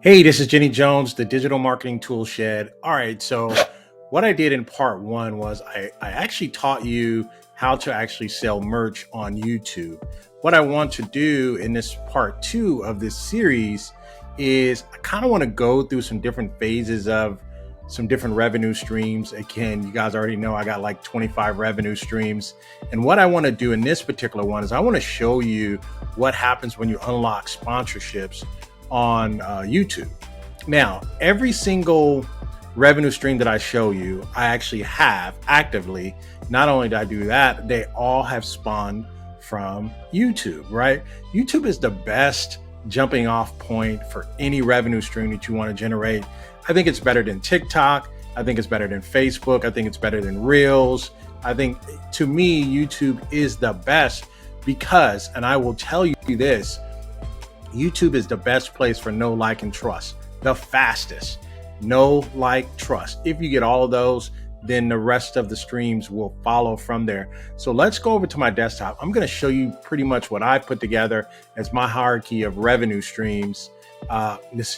Hey, this is Jenny Jones, the Digital Marketing Tool Shed. All right, so what I did in part one was I actually taught you how to actually sell merch on YouTube. What I want to do in this part two of this series is I kind of want to go through some different phases of some different revenue streams. Again, you guys already know I got like 25 revenue streams. And what I want to do in this particular one is I want to show you what happens when you unlock sponsorships on YouTube. Now, every single revenue stream that I show you, I actually have actively. Not only did I do that, they all have spawned from YouTube, right? YouTube is the best jumping off point for any revenue stream that you want to generate. I think it's better than TikTok. I think it's better than Facebook. I think it's better than Reels. I think, to me, YouTube is the best because, and I will tell you this, YouTube is the best place for know, like, and trust. The fastest. Know, like, trust. If you get all of those, then the rest of the streams will follow from there. So let's go over to my desktop. I'm going to show you pretty much what I put together as my hierarchy of revenue streams.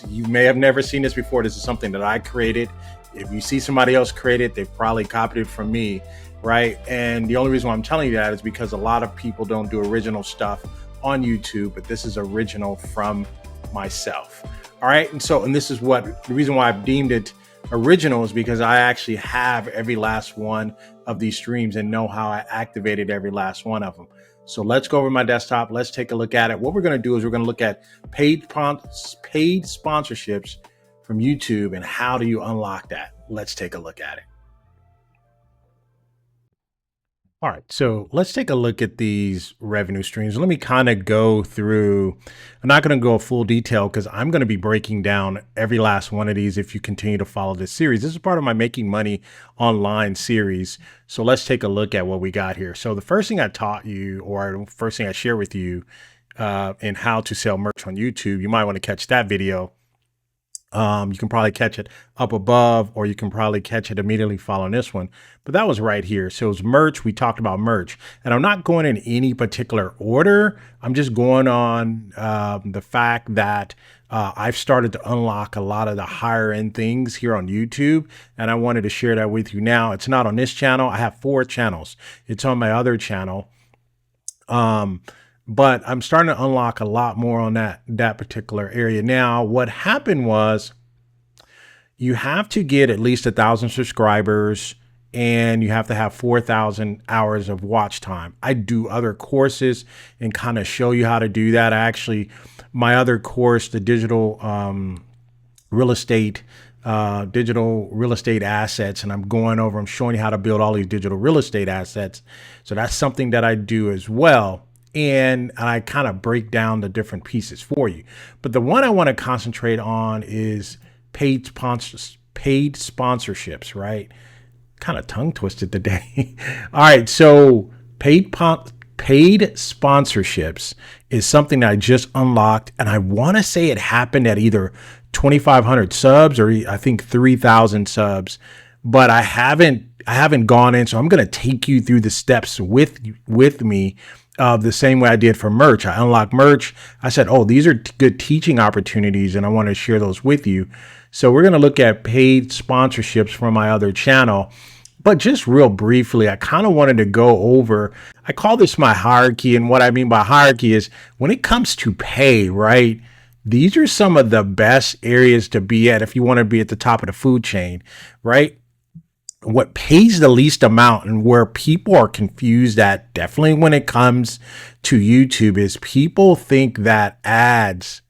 You may have never seen this before. This is something that I created. If you see somebody else create it, they've probably copied it from me, right? And the only reason why I'm telling you that is because a lot of people don't do original stuff on YouTube, but this is original from myself. All right. And this is what the reason why I've deemed it original is because I actually have every last one of these streams and know how I activated every last one of them. So let's go over my desktop. Let's take a look at it. What we're going to do is we're going to look at paid sponsorships from YouTube and how do you unlock that? Let's take a look at it. All right, so let's take a look at these revenue streams. Let me kind of go through. I'm not going to go full detail because I'm going to be breaking down every last one of these if you continue to follow this series. This is part of my Making Money Online series. So let's take a look at what we got here. So the first thing I taught you, or the first thing I share with you in how to sell merch on YouTube, you might want to catch that video. You can probably catch it up above, or you can probably catch it immediately following this one. But that was right here. So it's merch. We talked about merch, and I'm not going in any particular order. I'm just going on the fact that I've started to unlock a lot of the higher end things here on YouTube, and I wanted to share that with you now. It's not on this channel. I have 4 channels. It's on my other channel. But I'm starting to unlock a lot more on that particular area. Now, what happened was you have to get at least 1,000 subscribers and you have to have 4,000 hours of watch time. I do other courses and kind of show you how to do that. My other course, the digital real estate assets, and I'm showing you how to build all these digital real estate assets. So that's something that I do as well. And I kind of break down the different pieces for you. But the one I want to concentrate on is paid sponsorships, right? Kind of tongue twisted today. All right. So paid sponsorships is something that I just unlocked. And I want to say it happened at either 2,500 subs or I think 3,000 subs, but I haven't gone in. So I'm going to take you through the steps with me. The same way I did for merch. I unlocked merch. I said, oh, these are good teaching opportunities and I want to share those with you. So we're going to look at paid sponsorships from my other channel. But just real briefly, I kind of wanted to go over, I call this my hierarchy. And what I mean by hierarchy is when it comes to pay, right? These are some of the best areas to be at if you want to be at the top of the food chain, right? What pays the least amount and where people are confused at, definitely when it comes to YouTube, is people think that ads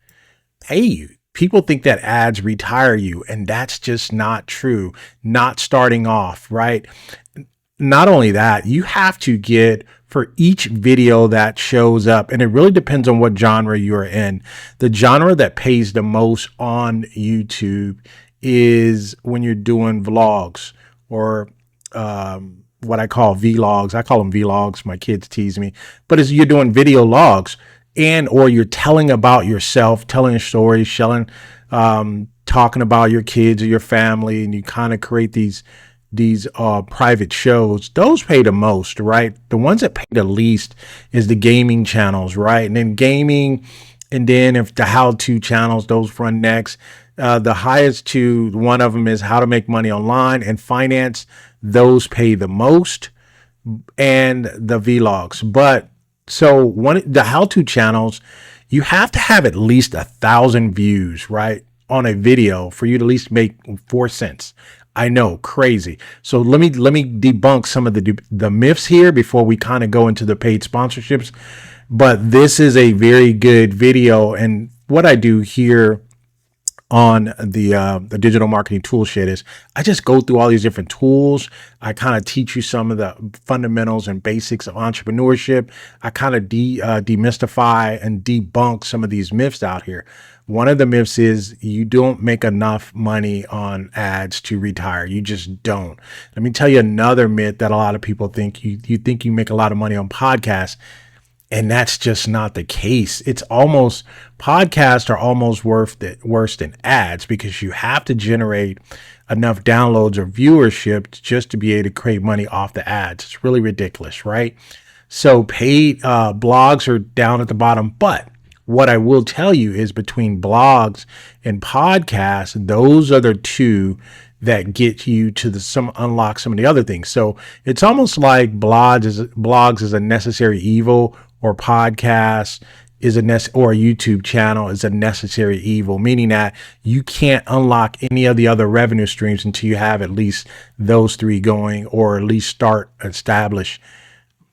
pay you. People think that ads retire you, and that's just not true. Not starting off, right? Not only that, you have to get for each video that shows up, and it really depends on what genre you're in. The genre that pays the most on YouTube is when you're doing vlogs, or what I call vlogs. I call them vlogs. My kids tease me, but as you're doing video logs or you're telling about yourself, telling stories, talking about your kids or your family, and you kind of create these private shows, those pay the most, right? The ones that pay the least is the gaming channels, right? And then gaming And then if the how-to channels, those run next. The highest two, one of them is how to make money online and finance. Those pay the most, and the vlogs. But so the how-to channels, you have to have at least 1,000 views, right, on a video for you to at least make 4 cents. I know, crazy. So let me debunk some of the myths here before we kind of go into the paid sponsorships. But this is a very good video, and what I do here on the digital marketing tool shed is I just go through all these different tools. I kind of teach you some of the fundamentals and basics of entrepreneurship. I kind of demystify and debunk some of these myths out here. One of the myths is you don't make enough money on ads to retire. You just don't. Let me tell you another myth that a lot of people think. You think you make a lot of money on podcasts. And that's just not the case. It's almost, podcasts are almost worse than ads, because you have to generate enough downloads or viewership just to be able to create money off the ads. It's really ridiculous, right? So paid blogs are down at the bottom. But what I will tell you is between blogs and podcasts, those are the two that get you to unlock some of the other things. So it's almost like blogs is a necessary evil, or podcasts is or a YouTube channel is a necessary evil, meaning that you can't unlock any of the other revenue streams until you have at least those three going, or at least establish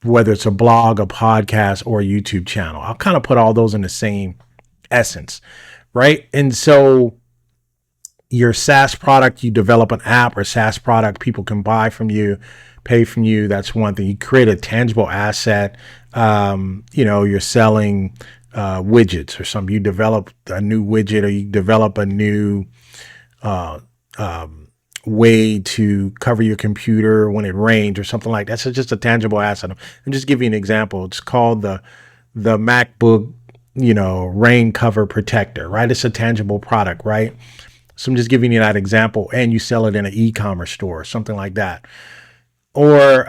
whether it's a blog, a podcast, or a YouTube channel. I'll kind of put all those in the same essence, right? And so your SaaS product, you develop an app or SaaS product people can buy from you, pay from you. That's one thing. You create a tangible asset. You're selling widgets or something. You develop a new widget, or you develop a new way to cover your computer when it rains or something like that. So just a tangible asset. I'm just giving you an example. It's called the MacBook, rain cover protector, right? It's a tangible product, right? So I'm just giving you that example, and you sell it in an e-commerce store, something like that. Or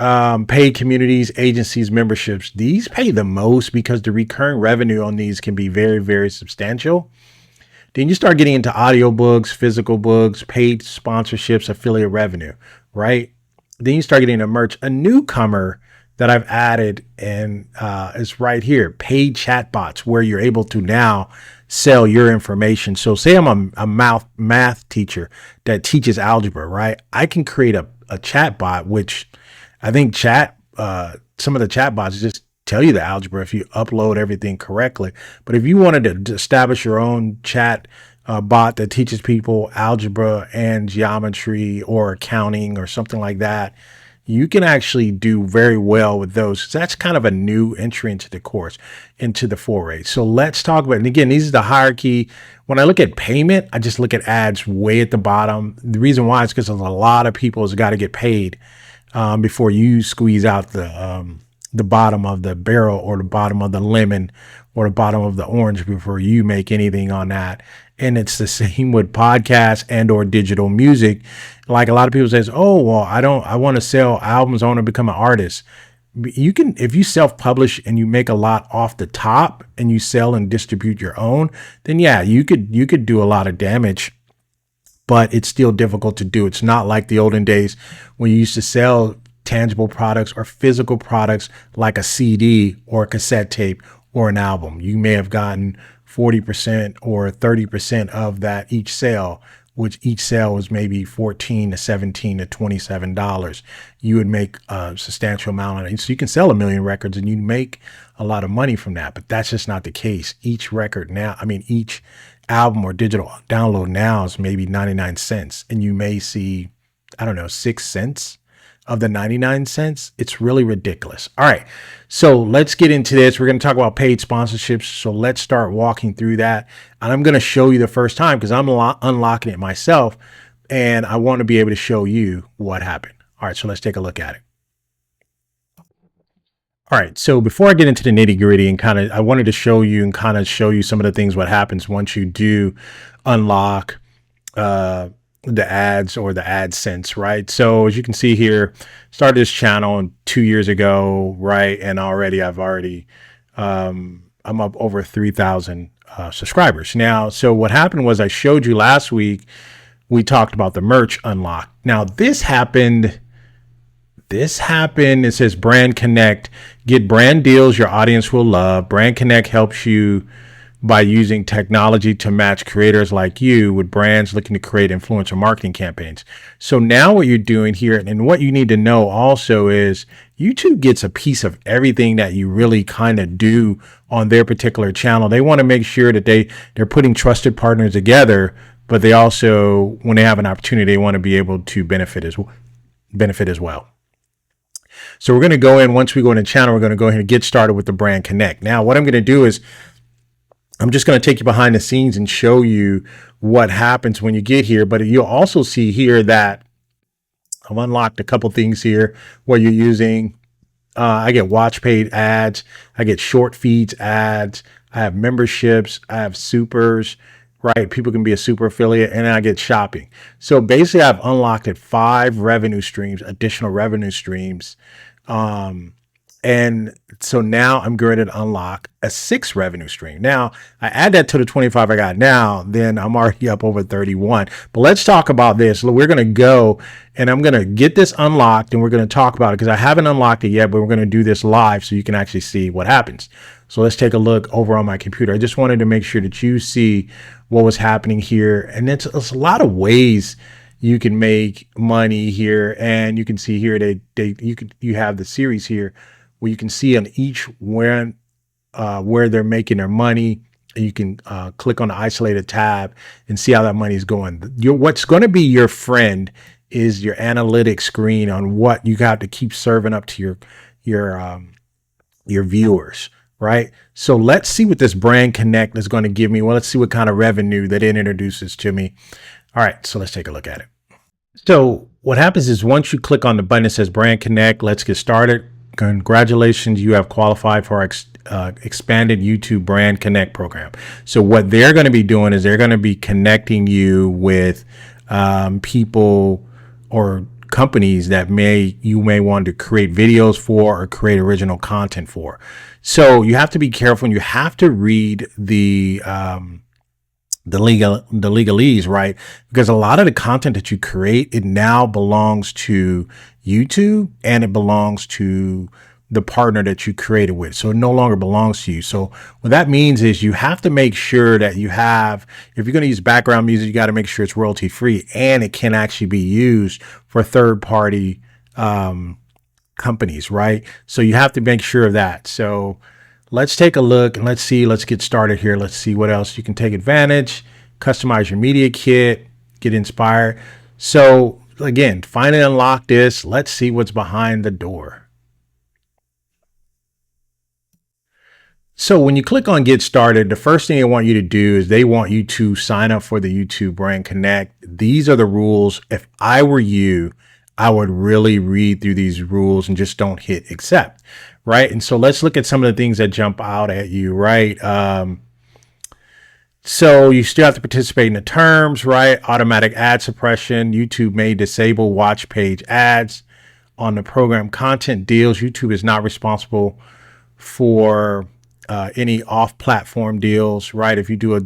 paid communities, agencies, memberships. These pay the most because the recurring revenue on these can be very, very substantial. Then you start getting into audiobooks, physical books, paid sponsorships, affiliate revenue, right? Then you start getting into merch. A newcomer that I've added and is right here, paid chatbots, where you're able to now sell your information. So say I'm a math teacher that teaches algebra, right? I can create a chatbot, which I think some of the chatbots just tell you the algebra if you upload everything correctly. But if you wanted to establish your own chat bot that teaches people algebra and geometry or accounting or something like that, you can actually do very well with those. That's kind of a new entry into the course, into the foray. So let's talk about, and again, these are the hierarchy. When I look at payment, I just look at ads way at the bottom. The reason why is because a lot of people has got to get paid before you squeeze out the bottom of the barrel, or the bottom of the lemon, or the bottom of the orange before you make anything on that. And it's the same with podcasts and or digital music. Like a lot of people says, oh, well, I want to sell albums. I want to become an artist. You can, if you self-publish and you make a lot off the top and you sell and distribute your own, then yeah, you could do a lot of damage, but it's still difficult to do. It's not like the olden days when you used to sell tangible products or physical products like a CD or a cassette tape or an album. You may have gotten 40% or 30% of that each sale, which each sale was maybe $14 to $17 to $27. You would make a substantial amount on it. So you can sell 1 million records and you make a lot of money from that, but that's just not the case. Each album or digital download now is maybe 99 cents, and you may see, 6 cents of the 99 cents. It's really ridiculous. All right. So let's get into this. We're going to talk about paid sponsorships. So let's start walking through that. And I'm going to show you the first time because I'm unlocking it myself, and I want to be able to show you what happened. All right. So let's take a look at it. All right. So before I get into the nitty gritty and I wanted to show you some of the things, what happens once you do unlock, the ads or the AdSense, right? So as you can see here, started this channel 2 years ago, right? And I'm up over 3,000 subscribers. Now, so what happened was I showed you last week, we talked about the merch unlock. Now this happened. It says Brand Connect. Get brand deals your audience will love. Brand Connect helps you by using technology to match creators like you with brands looking to create influencer marketing campaigns. So now what you're doing here, and what you need to know also, is YouTube gets a piece of everything that you really kind of do on their particular channel. They want to make sure that they're putting trusted partners together, but they also, when they have an opportunity, they want to be able to benefit as well. So we're going to go in, once we go in the channel, we're going to go ahead and get started with the Brand Connect. Now, what I'm going to do is I'm just going to take you behind the scenes and show you what happens when you get here. But you'll also see here that I've unlocked a couple things here where you're using, I get watch paid ads, I get short feeds ads, I have memberships, I have supers, right? People can be a super affiliate, and then I get shopping. So basically I've unlocked 5 revenue streams, additional revenue streams. And so now I'm going to unlock a 6th revenue stream. Now I add that to the 25 I got now, then I'm already up over 31. But let's talk about this. We're going to go and I'm going to get this unlocked and we're going to talk about it because I haven't unlocked it yet, but we're going to do this live so you can actually see what happens. So let's take a look over on my computer. I just wanted to make sure that you see what was happening here. And it's a lot of ways you can make money here. And you can see here, you have the series here where you can see on each where they're making their money. You can click on the isolated tab and see how that money is going. What's going to be your friend is your analytics screen on what you got to keep serving up to your viewers, right? So let's see what this Brand Connect is going to give me. Well, let's see what kind of revenue that it introduces to me. All right, so let's take a look at it. So what happens is once you click on the button that says Brand Connect, let's get started. Congratulations, you have qualified for our expanded YouTube Brand Connect program. So what they're going to be doing is they're going to be connecting you with people or companies that you may want to create videos for or create original content for. So you have to be careful and you have to read the legalese, right? Because a lot of the content that you create, it now belongs to YouTube and it belongs to the partner that you created with. So it no longer belongs to you. So what that means is you have to make sure that you have, if you're going to use background music, you got to make sure it's royalty free and it can actually be used for third party companies, right? So you have to make sure of that. So let's take a look and let's get started here. Let's see what else you can take advantage, customize your media kit, get inspired. So again, finally unlock this. Let's see what's behind the door. So when you click on get started, the first thing they want you to do is they want you to sign up for the YouTube Brand Connect. These are the rules. If I were you, I would really read through these rules and just don't hit accept. Right. And so let's look at some of the things that jump out at you. Right. So you still have to participate in the terms, right? Automatic ad suppression. YouTube may disable watch page ads on the program content deals. YouTube is not responsible for any off-platform deals, right? If you do a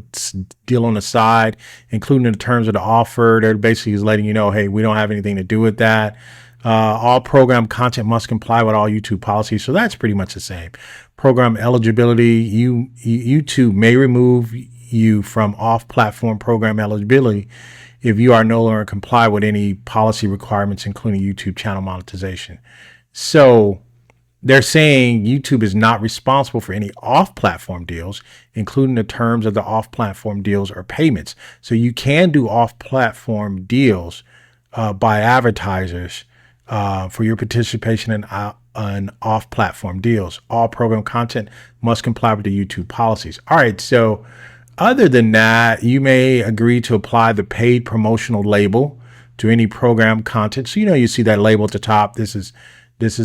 deal on the side, including the terms of the offer, they're basically is letting you know, hey, we don't have anything to do with that. All program content must comply with all YouTube policies. So that's pretty much the same. Program eligibility, YouTube may remove you from off-platform program eligibility if you are no longer comply with any policy requirements, including YouTube channel monetization. So they're saying YouTube is not responsible for any off-platform deals, including the terms of the off-platform deals or payments. So you can do off-platform deals by advertisers for your participation in off-platform deals. All program content must comply with the YouTube policies. All right, so other than that, you may agree to apply the paid promotional label to any program content. So, you see that label at the top. This is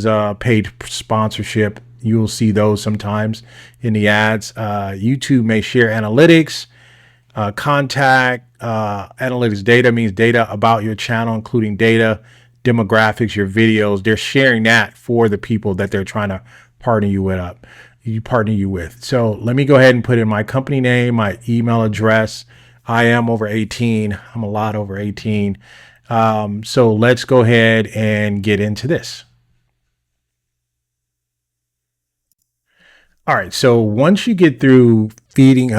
a paid sponsorship. You will see those sometimes in the ads. YouTube may share analytics, contact, analytics data means data about your channel, including data, demographics, your videos. They're sharing that for the people that they're trying to partner you with up. partner you with. So let me go ahead and put in my company name, my email address. I am over 18. I'm a lot over 18. So let's go ahead and get into this. All right. So once you get through feeding,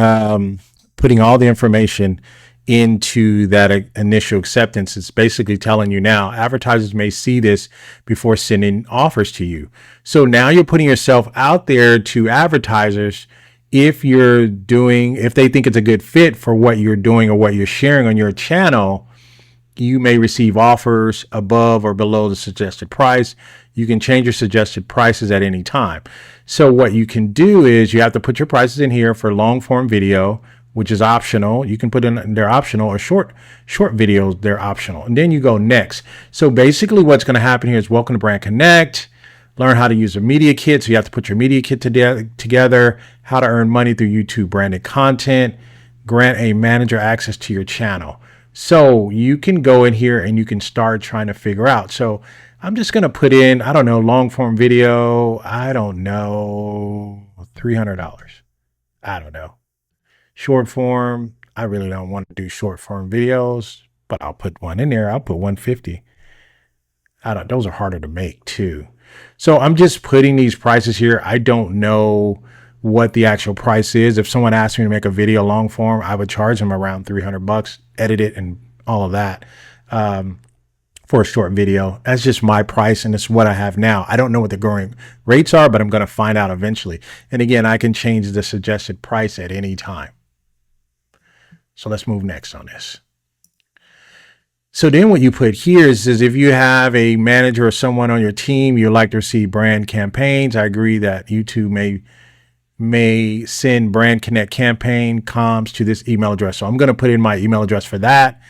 putting all the information into that initial acceptance, it's basically telling you now advertisers may see this before sending offers to you. So now you're putting yourself out there to advertisers. If they think it's a good fit for what you're doing or what you're sharing on your channel, you may receive offers above or below the suggested price. You can change your suggested prices at any time. So what you can do is you have to put your prices in here for long form video, which is optional. You can put in they're optional, or short videos, they're optional. And then you go next. So basically what's going to happen here is welcome to Brand Connect. Learn how to use a media kit. So you have to put your media kit together, how to earn money through YouTube branded content, grant a manager access to your channel. So you can go in here and you can start trying to figure out. So I'm just going to put in, I don't know, long form video. I don't know, $300. I don't know. Short form. I really don't want to do short form videos, but I'll put one in there. I'll put 150. Those are harder to make too. So I'm just putting these prices here. I don't know what the actual price is. If someone asked me to make a video long form, I would charge them around $300, edit it and all of that, for a short video. That's just my price, and it's what I have now. I don't know what the going rates are, but I'm going to find out eventually. And again, I can change the suggested price at any time. So let's move next on this. So then what you put here is if you have a manager or someone on your team, you'd like to receive brand campaigns. I agree that YouTube may send Brand Connect campaign comms to this email address. So I'm going to put in my email address for that.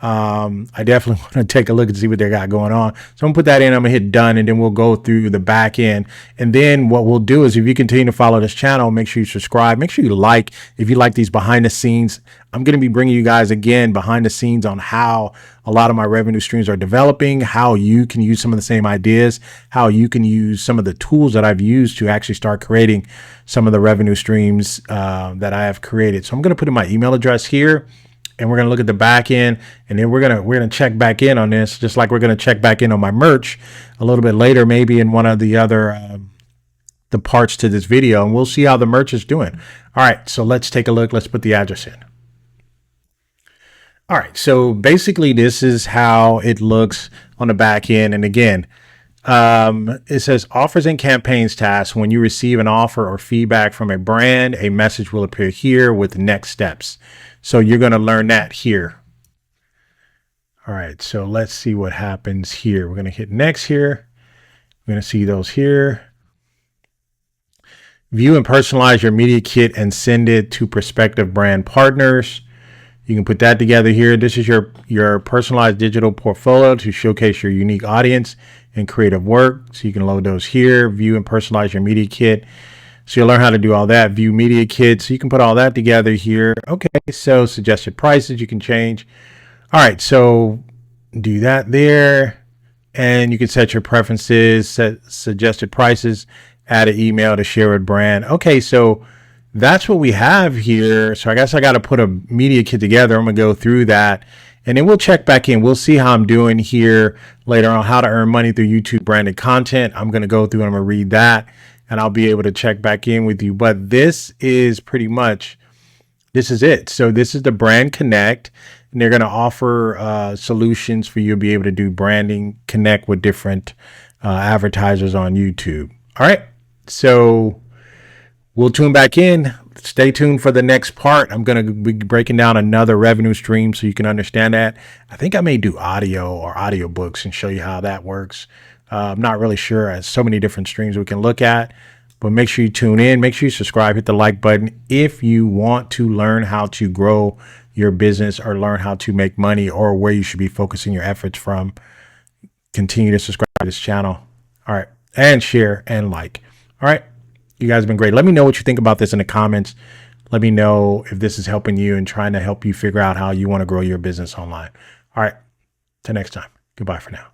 I definitely want to take a look and see what they got going on. So I'm gonna put that in, I'm gonna hit done, and then we'll go through the back end. And then what we'll do is if you continue to follow this channel, make sure you subscribe, make sure you like, if you like these behind the scenes. I'm gonna be bringing you guys again behind the scenes on how a lot of my revenue streams are developing, how you can use some of the same ideas, how you can use some of the tools that I've used to actually start creating some of the revenue streams that I have created. So I'm gonna put in my email address here, and we're going to look at the back end, and then we're going to check back in on this, just like we're going to check back in on my merch a little bit later, maybe in one of the other the parts to this video, and we'll see how the merch is doing. All right, so let's take a look. Let's put the address in. All right, so basically this is how it looks on the back end. And again, it says offers and campaigns task. When you receive an offer or feedback from a brand, a message will appear here with the next steps. So you're going to learn that here. All right, so let's see what happens here. We're going to hit next here. We're going to see those here. View and personalize your media kit and send it to prospective brand partners. You can put that together here. This is your personalized digital portfolio to showcase your unique audience and creative work. So you can load those here. View and personalize your media kit. So you'll learn how to do all that. View media kits. So you can put all that together here. Okay, so suggested prices you can change. All right, so do that there. And you can set your preferences, set suggested prices, add an email to share with brand. Okay, so that's what we have here. So I guess I got to put a media kit together. I'm going to go through that, and then we'll check back in. We'll see how I'm doing here later on, how to earn money through YouTube branded content. I'm going to go through and I'm going to read that, and I'll be able to check back in with you. But this is pretty much, this is it. So this is the Brand Connect, and they're going to offer solutions for you to be able to do branding, connect with different advertisers on YouTube. All right. So we'll tune back in. Stay tuned for the next part. I'm going to be breaking down another revenue stream so you can understand that. I think I may do audio or audiobooks and show you how that works. I'm not really sure. There's so many different streams we can look at, but make sure you tune in. Make sure you subscribe, hit the like button. If you want to learn how to grow your business or learn how to make money or where you should be focusing your efforts from, continue to subscribe to this channel. All right. And share and like. All right. You guys have been great. Let me know what you think about this in the comments. Let me know if this is helping you and trying to help you figure out how you want to grow your business online. All right. Till next time. Goodbye for now.